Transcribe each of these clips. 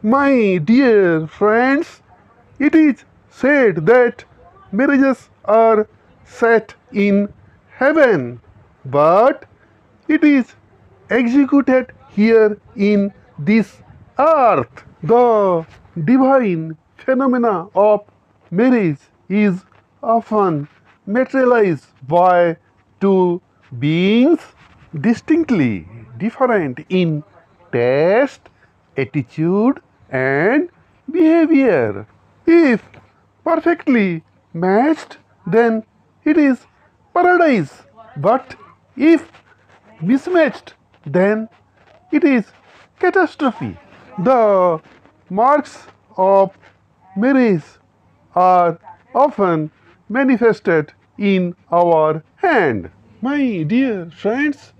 My dear friends, it is said that marriages are set in heaven, but it is executed here in this earth. The divine phenomena of marriage is often materialized by two beings distinctly different in taste, attitude, and behavior. If perfectly matched, then it is paradise. But if mismatched, then it is catastrophe. The marks of marriage are often manifested in our hand. My dear friends,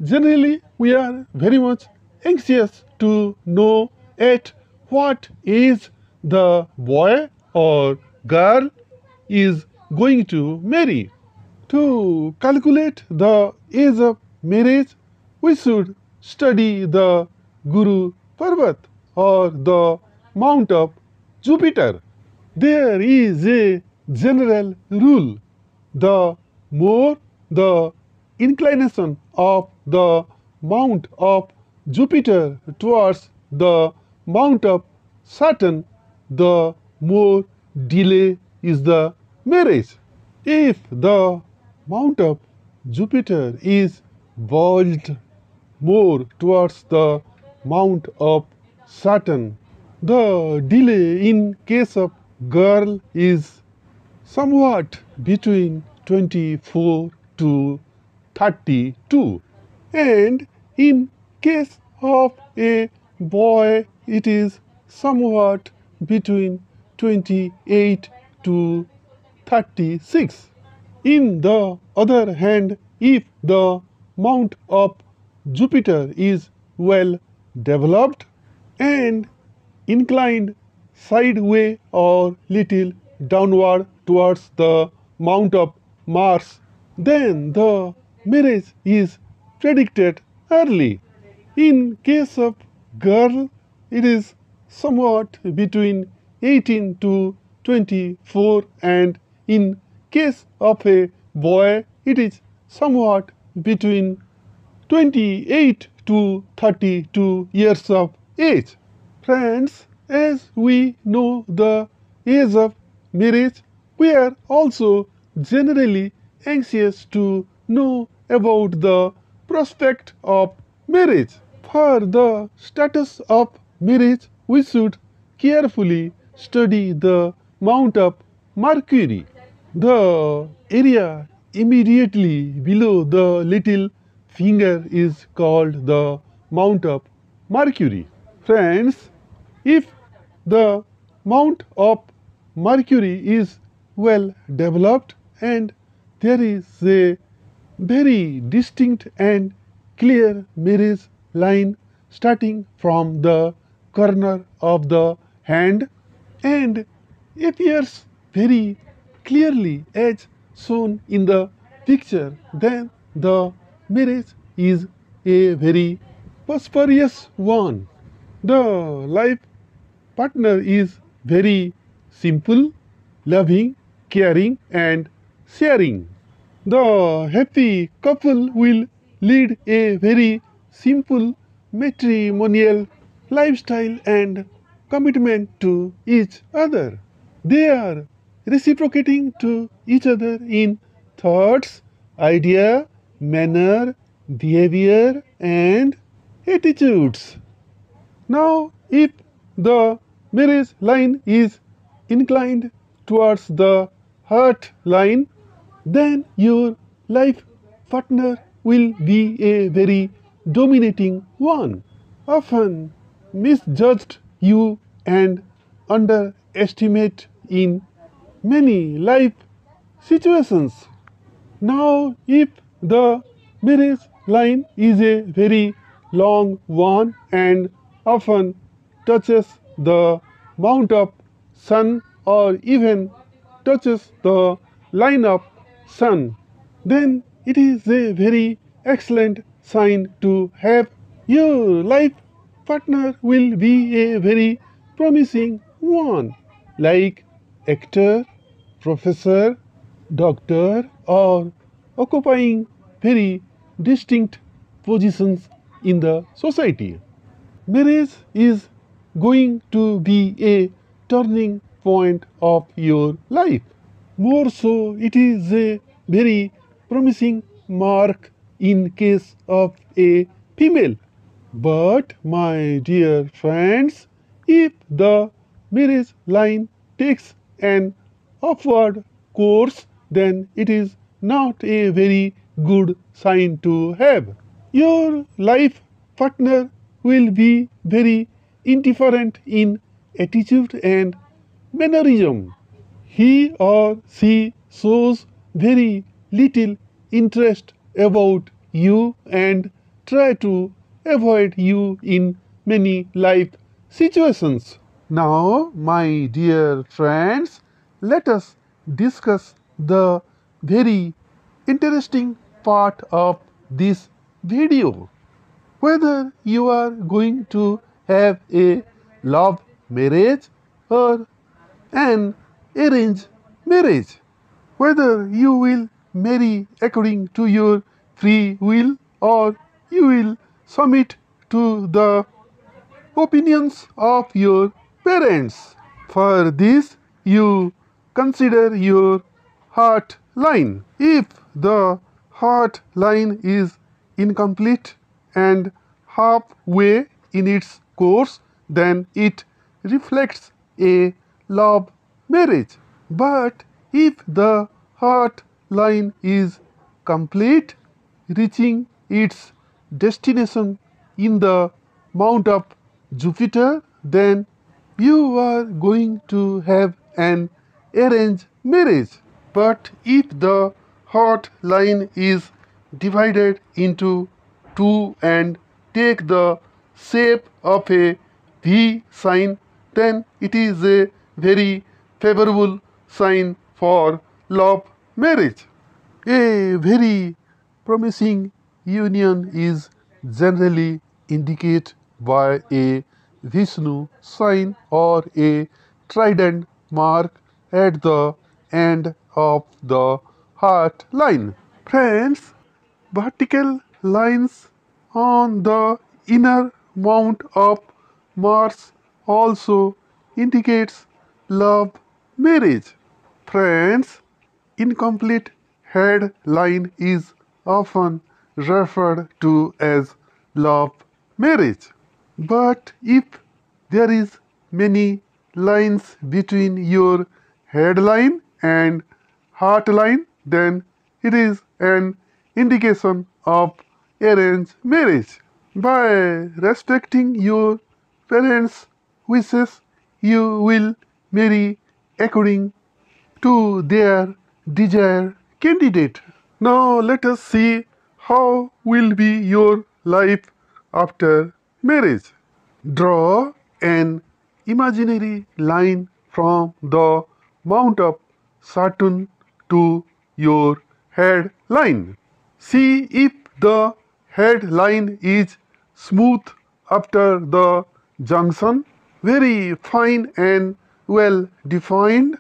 generally we are very much anxious to know at what age the boy or girl is going to marry. To calculate the age of marriage, we should study the Guru Parvat or the Mount of Jupiter. There is a general rule. The more the inclination of the Mount of Jupiter towards the Mount of Saturn, the more delay is the marriage. If the Mount of Jupiter is bulged more towards the Mount of Saturn, the delay in case of girl is somewhat between 24 to 32, and in case of a boy it is somewhat between 28 to 36. In the other hand, if the Mount of Jupiter is well developed and inclined sideways or little downward towards the Mount of Mars, then the marriage is predicted early. In case of girl, it is somewhat between 18 to 24, and in case of a boy, it is somewhat between 28 to 32 years of age. Friends, as we know the age of marriage, we are also generally anxious to know about the prospect of marriage. For the status of marriage, we should carefully study the Mount of Mercury. The area immediately below the little finger is called the Mount of Mercury. Friends, if the Mount of Mercury is well developed and there is a very distinct and clear marriage line starting from the corner of the hand and appears very clearly as shown in the picture, then the marriage is a very prosperous one. The life partner is very simple, loving, caring, and sharing. The happy couple will lead a very simple matrimonial lifestyle and commitment to each other. They are reciprocating to each other in thoughts, idea, manner, behavior, and attitudes. Now, if the marriage line is inclined towards the heart line, then your life partner will be a very dominating one, often misjudged you and underestimate in many life situations. Now, if the marriage line is a very long one and often touches the mount of sun or even touches the line of sun, then it is a very excellent sign to have your life partner will be a very promising one, like actor, professor, doctor, or occupying very distinct positions in the society. Marriage is going to be a turning point of your life. More so, it is a very promising mark in case of a female. But, my dear friends, if the marriage line takes an upward course, then it is not a very good sign to have. Your life partner will be very indifferent in attitude and mannerism. He or she shows very little interest about you and try to avoid you in many life situations. Now, my dear friends, let us discuss the very interesting part of this video. Whether you are going to have a love marriage or an arranged marriage, whether you will marry according to your free will or you will submit to the opinions of your parents. For this, you consider your heart line. If the heart line is incomplete and halfway in its course, then it reflects a love marriage. But if the heart line is complete, reaching its destination in the Mount of Jupiter, then you are going to have an arranged marriage. But if the heart line is divided into two and take the shape of a V sign, then it is a very favorable sign for love marriage. A very promising union is generally indicated by a Vishnu sign or a trident mark at the end of the heart line. Friends, vertical lines on the inner mount of Mars also indicates love marriage. Friends, incomplete head line is often referred to as love marriage. But if there is many lines between your head line and heart line, then it is an indication of arranged marriage. By respecting your parents' wishes, you will marry according to their desired candidate. Now let us see how will be your life after marriage. Draw an imaginary line from the Mount of Saturn to your head line. See if the head line is smooth after the junction, very fine and well defined.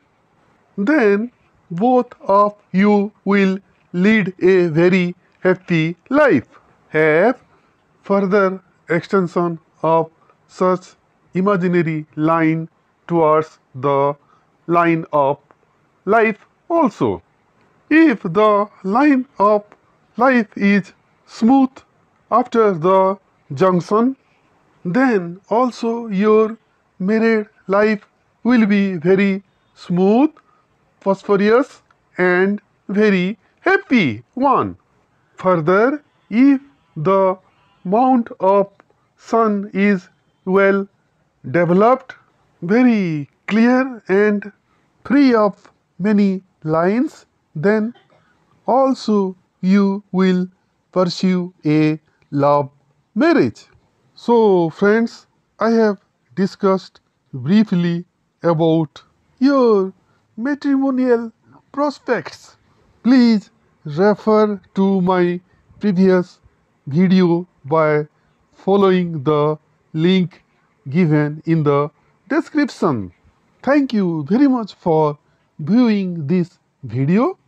Then both of you will lead a very happy life. Have further extension of such imaginary line towards the line of life also. If the line of life is smooth after the junction, then also your married life will be very smooth, prosperous, and very happy one. Further, if the mount of sun is well developed, very clear and free of many lines, then also you will pursue a love marriage. So friends, I have discussed briefly about your matrimonial prospects. Please refer to my previous video by following the link given in the description. Thank you very much for viewing this video.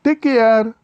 Take care.